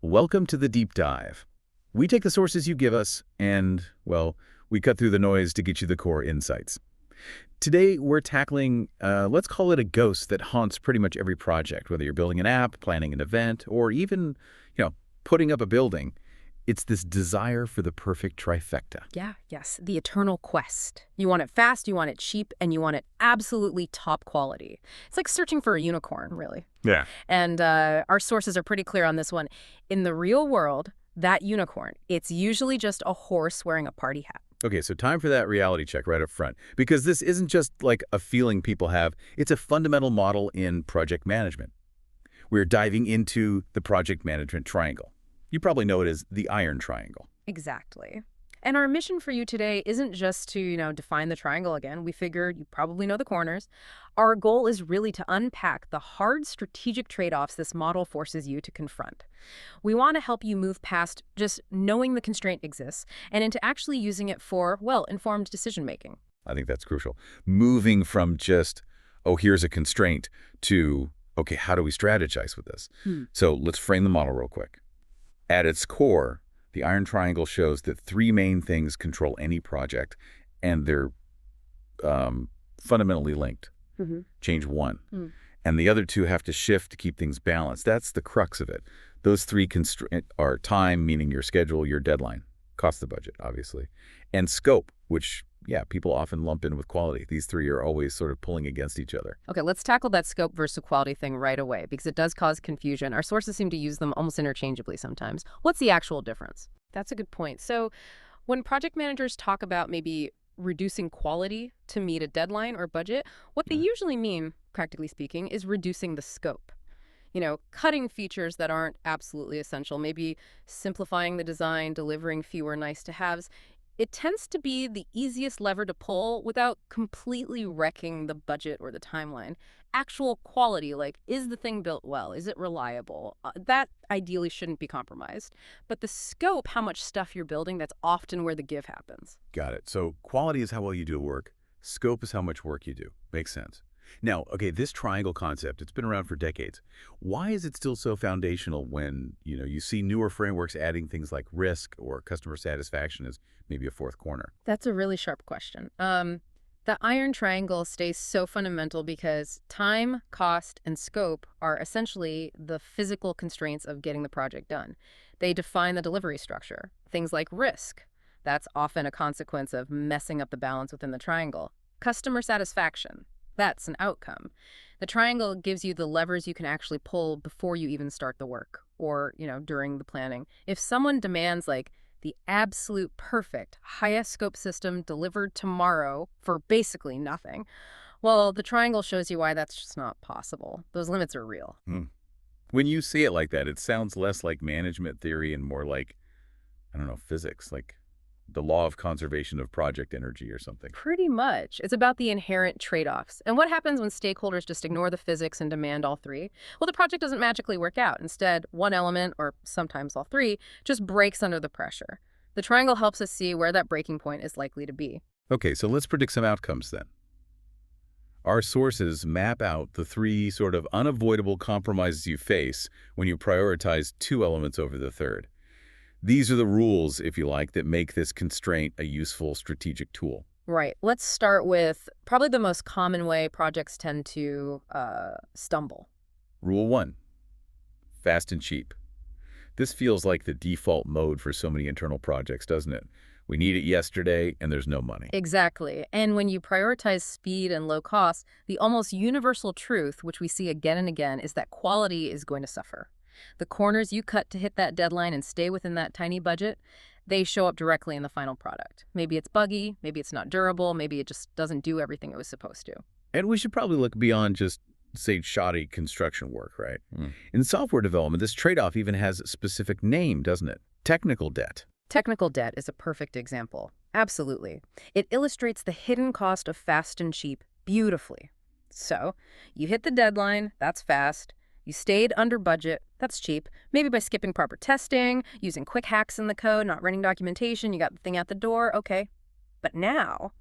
Welcome to the deep dive. We take the sources you give us and, well, we cut through the noise to get you the core insights. Today, we're tackling, let's call it a ghost that haunts pretty much every project, whether you're building an app, planning an event, or even, putting up a building. It's this desire for the perfect trifecta. Yes, the eternal quest. You want it fast, you want it cheap, and you want it absolutely top quality. It's like searching for a unicorn, really. Yeah. And our sources are pretty clear on this one. In the real world, that unicorn, it's usually just a horse wearing a party hat. Okay, so time for that reality check right up front, because this isn't just like a feeling people have, it's a fundamental model in project management. We're diving into the project management triangle. You probably know it as the iron triangle. Exactly. And our mission for you today isn't just to, define the triangle again. We figured you probably know the corners. Our goal is really to unpack the hard strategic trade-offs this model forces you to confront. We want to help you move past just knowing the constraint exists and into actually using it for, informed decision-making. I think that's crucial. Moving from just, oh, here's a constraint, to, okay, how do we strategize with this? So let's frame the model real quick. At its core, the iron triangle shows that three main things control any project, and they're fundamentally linked. Change one. And the other two have to shift to keep things balanced. That's the crux of it. Those three are time, meaning your schedule, your deadline, cost the budget, obviously, and scope, which, people often lump in with quality. These three are always sort of pulling against each other. Okay, let's tackle that scope versus quality thing right away, because it does cause confusion. Our sources seem to use them almost interchangeably sometimes. What's the actual difference? That's a good point. So when project managers talk about maybe reducing quality to meet a deadline or budget, what they usually mean, practically speaking, is reducing the scope. Cutting features that aren't absolutely essential, maybe simplifying the design, delivering fewer nice-to-haves. It tends to be the easiest lever to pull without completely wrecking the budget or the timeline. Actual quality, like, is the thing built well? Is it reliable? That ideally shouldn't be compromised. But the scope, how much stuff you're building, that's often where the give happens. Got it. So quality is how well you do work. Scope is how much work you do. Makes sense. Now, okay, this triangle concept, it's been around for decades. Why is it still so foundational when, you see newer frameworks adding things like risk or customer satisfaction as maybe a fourth corner? That's a really sharp question. The iron triangle stays so fundamental because time, cost, and scope are essentially the physical constraints of getting the project done. They define the delivery structure. Things like risk, that's often a consequence of messing up the balance within the triangle. Customer satisfaction, that's an outcome. The triangle gives you the levers you can actually pull before you even start the work or, during the planning. If someone demands the absolute perfect highest scope system delivered tomorrow for basically nothing, well, the triangle shows you why that's just not possible. Those limits are real. When you see it like that, it sounds less like management theory and more like, physics, like the law of conservation of project energy or something. Pretty much. It's about the inherent trade-offs. And what happens when stakeholders just ignore the physics and demand all three? Well, the project doesn't magically work out. Instead, one element, or sometimes all three, just breaks under the pressure. The triangle helps us see where that breaking point is likely to be. Okay, so let's predict some outcomes then. Our sources map out the three sort of unavoidable compromises you face when you prioritize two elements over the third. These are the rules, if you like, that make this constraint a useful strategic tool. Right. Let's start with probably the most common way projects tend to stumble. Rule 1, fast and cheap. This feels like the default mode for so many internal projects, doesn't it? We need it yesterday, and there's no money. Exactly. And when you prioritize speed and low cost, the almost universal truth, which we see again and again, is that quality is going to suffer. The corners you cut to hit that deadline and stay within that tiny budget, they show up directly in the final product. Maybe it's buggy, maybe it's not durable, maybe it just doesn't do everything it was supposed to. And we should probably look beyond just, say, shoddy construction work, right? In software development, this trade-off even has a specific name, doesn't it? Technical debt. Technical debt is a perfect example. Absolutely. It illustrates the hidden cost of fast and cheap beautifully. So, you hit the deadline, that's fast. You stayed under budget, that's cheap. Maybe by skipping proper testing, using quick hacks in the code, not running documentation, you got the thing out the door, okay. But now,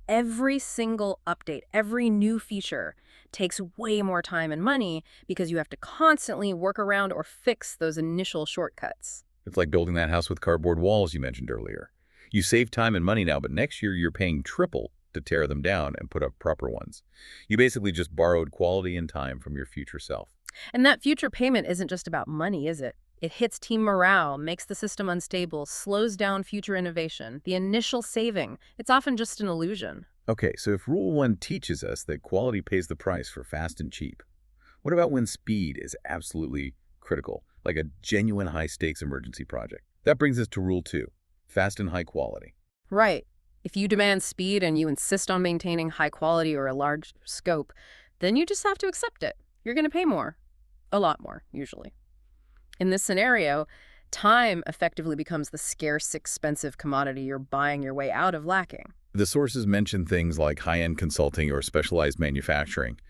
every single update, every new feature takes way more time and money because you have to constantly work around or fix those initial shortcuts. It's like building that house with cardboard walls you mentioned earlier. You save time and money now, but next year you're paying triple to tear them down and put up proper ones. You basically just borrowed quality and time from your future self. And that future payment isn't just about money, is it? It hits team morale, makes the system unstable, slows down future innovation. The initial saving, it's often just an illusion. Okay, so if Rule 1 teaches us that quality pays the price for fast and cheap, what about when speed is absolutely critical, like a genuine high-stakes emergency project? That brings us to Rule 2, fast and high quality. Right. If you demand speed and you insist on maintaining high quality or a large scope, then you just have to accept it. You're going to pay more. A lot more, usually. In this scenario, time effectively becomes the scarce, expensive commodity you're buying your way out of lacking. The sources mention things like high-end consulting or specialized manufacturing.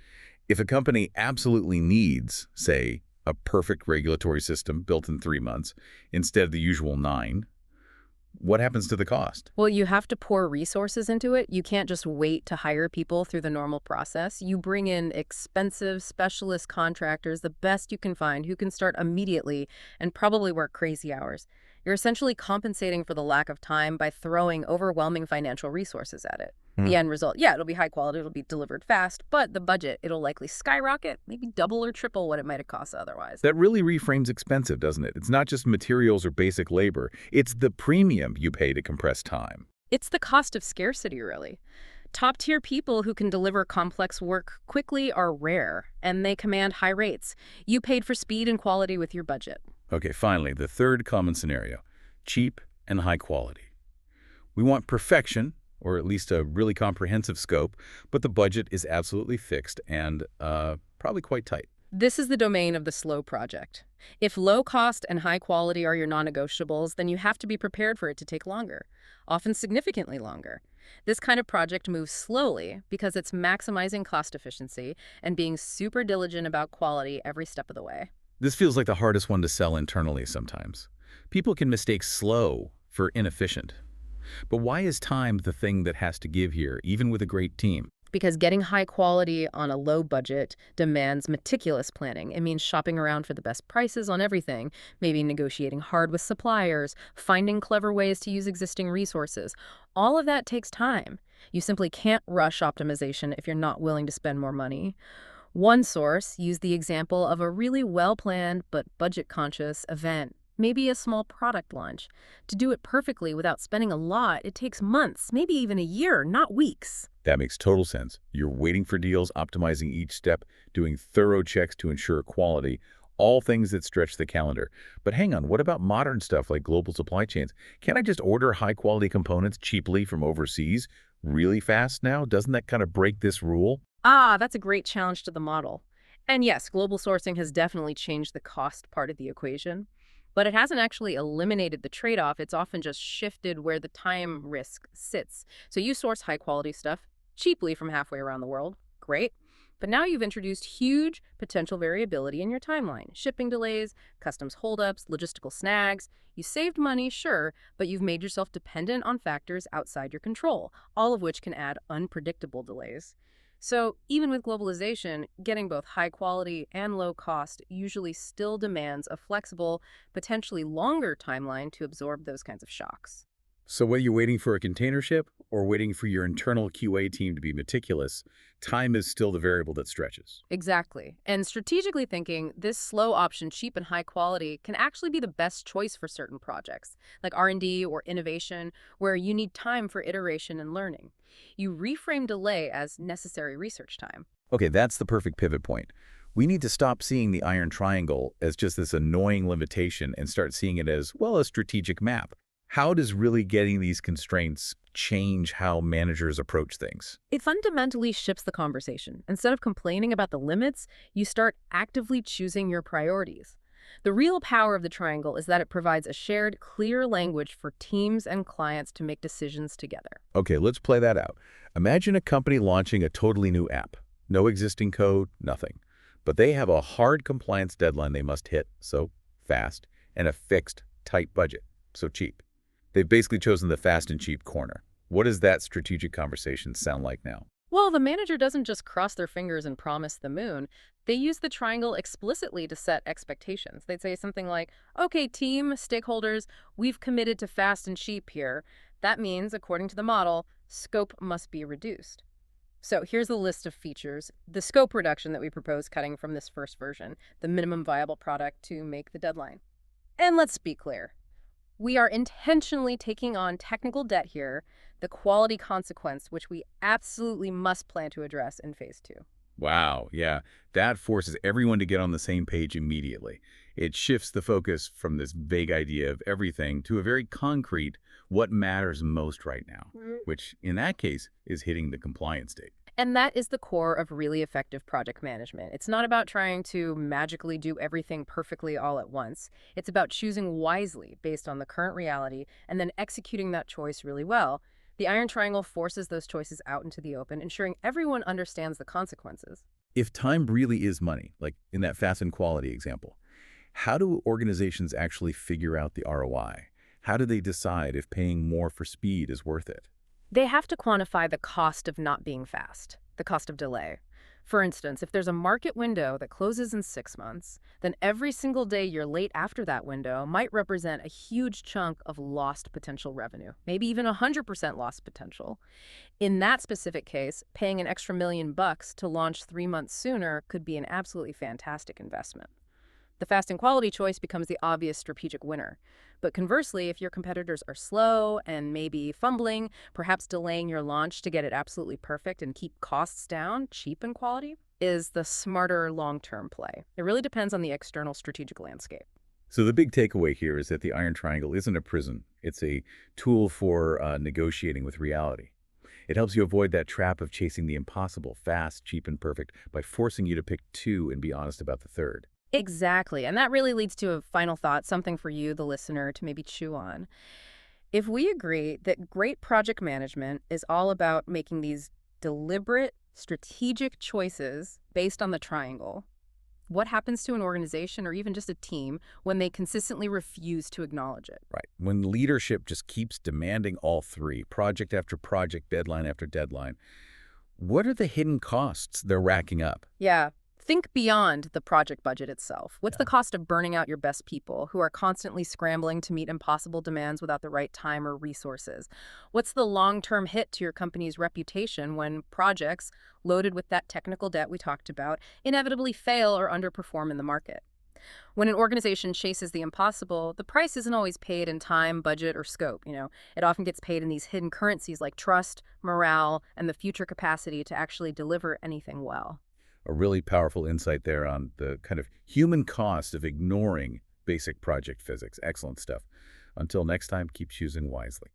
If a company absolutely needs, say, a perfect regulatory system built in 3 months instead of the usual 9, what happens to the cost? Well, you have to pour resources into it. You can't just wait to hire people through the normal process. You bring in expensive specialist contractors, the best you can find, who can start immediately and probably work crazy hours. You're essentially compensating for the lack of time by throwing overwhelming financial resources at it. The end result, yeah, it'll be high quality, it'll be delivered fast, but the budget, it'll likely skyrocket, maybe double or triple what it might have cost otherwise. That really reframes expensive, doesn't it? It's not just materials or basic labor. It's the premium you pay to compress time. It's the cost of scarcity, really. Top-tier people who can deliver complex work quickly are rare, and they command high rates. You paid for speed and quality with your budget. Okay, finally, the third common scenario, cheap and high quality. We want perfection, or at least a really comprehensive scope, but the budget is absolutely fixed and probably quite tight. This is the domain of the slow project. If low cost and high quality are your non-negotiables, then you have to be prepared for it to take longer, often significantly longer. This kind of project moves slowly because it's maximizing cost efficiency and being super diligent about quality every step of the way. This feels like the hardest one to sell internally sometimes. People can mistake slow for inefficient. But why is time the thing that has to give here, even with a great team? Because getting high quality on a low budget demands meticulous planning. It means shopping around for the best prices on everything, maybe negotiating hard with suppliers, finding clever ways to use existing resources. All of that takes time. You simply can't rush optimization if you're not willing to spend more money. One source used the example of a really well-planned but budget-conscious event. Maybe a small product launch. To do it perfectly without spending a lot, it takes months, maybe even a year, not weeks. That makes total sense. You're waiting for deals, optimizing each step, doing thorough checks to ensure quality, all things that stretch the calendar. But hang on, what about modern stuff like global supply chains? Can't I just order high-quality components cheaply from overseas really fast now? Doesn't that kind of break this rule? That's a great challenge to the model. And yes, global sourcing has definitely changed the cost part of the equation. But it hasn't actually eliminated the trade-off. It's often just shifted where the time risk sits. So you source high-quality stuff cheaply from halfway around the world. Great. But now you've introduced huge potential variability in your timeline. Shipping delays, customs holdups, logistical snags. You saved money, sure, but you've made yourself dependent on factors outside your control, all of which can add unpredictable delays. So even with globalization, getting both high quality and low cost usually still demands a flexible, potentially longer timeline to absorb those kinds of shocks. So whether you're waiting for a container ship or waiting for your internal QA team to be meticulous, time is still the variable that stretches. Exactly. And strategically thinking, this slow option, cheap and high quality, can actually be the best choice for certain projects, like R&D or innovation, where you need time for iteration and learning. You reframe delay as necessary research time. Okay, that's the perfect pivot point. We need to stop seeing the iron triangle as just this annoying limitation and start seeing it as, well, a strategic map. How does really getting these constraints change how managers approach things? It fundamentally shifts the conversation. Instead of complaining about the limits, you start actively choosing your priorities. The real power of the triangle is that it provides a shared, clear language for teams and clients to make decisions together. Okay, let's play that out. Imagine a company launching a totally new app. No existing code, nothing. But they have a hard compliance deadline they must hit, so fast, and a fixed, tight budget, so cheap. They've basically chosen the fast and cheap corner. What does that strategic conversation sound like now? Well, the manager doesn't just cross their fingers and promise the moon. They use the triangle explicitly to set expectations. They'd say something like, okay, team, stakeholders, we've committed to fast and cheap here. That means, according to the model, scope must be reduced. So here's the list of features. The scope reduction that we propose cutting from this first version, the minimum viable product to make the deadline. And let's be clear. We are intentionally taking on technical debt here, the quality consequence, which we absolutely must plan to address in phase 2. Wow, yeah, that forces everyone to get on the same page immediately. It shifts the focus from this vague idea of everything to a very concrete what matters most right now, which in that case is hitting the compliance date. And that is the core of really effective project management. It's not about trying to magically do everything perfectly all at once. It's about choosing wisely based on the current reality and then executing that choice really well. The Iron Triangle forces those choices out into the open, ensuring everyone understands the consequences. If time really is money, like in that fast and quality example, how do organizations actually figure out the ROI? How do they decide if paying more for speed is worth it? They have to quantify the cost of not being fast, the cost of delay. For instance, if there's a market window that closes in 6 months, then every single day you're late after that window might represent a huge chunk of lost potential revenue, maybe even 100% lost potential. In that specific case, paying an extra $1 million to launch 3 months sooner could be an absolutely fantastic investment. The fast and quality choice becomes the obvious strategic winner. But conversely, if your competitors are slow and maybe fumbling, perhaps delaying your launch to get it absolutely perfect and keep costs down, cheap and quality, is the smarter long-term play. It really depends on the external strategic landscape. So the big takeaway here is that the Iron Triangle isn't a prison. It's a tool for negotiating with reality. It helps you avoid that trap of chasing the impossible, fast, cheap, and perfect by forcing you to pick two and be honest about the third. Exactly. And that really leads to a final thought, something for you, the listener, to maybe chew on. If we agree that great project management is all about making these deliberate, strategic choices based on the triangle, what happens to an organization or even just a team when they consistently refuse to acknowledge it? Right. When leadership just keeps demanding all three, project after project, deadline after deadline, what are the hidden costs they're racking up? Yeah. Think beyond the project budget itself. What's the Yeah. cost of burning out your best people who are constantly scrambling to meet impossible demands without the right time or resources? What's the long-term hit to your company's reputation when projects, loaded with that technical debt we talked about, inevitably fail or underperform in the market? When an organization chases the impossible, the price isn't always paid in time, budget, or scope. It often gets paid in these hidden currencies like trust, morale, and the future capacity to actually deliver anything well. A really powerful insight there on the kind of human cost of ignoring basic project physics. Excellent stuff. Until next time, keep choosing wisely.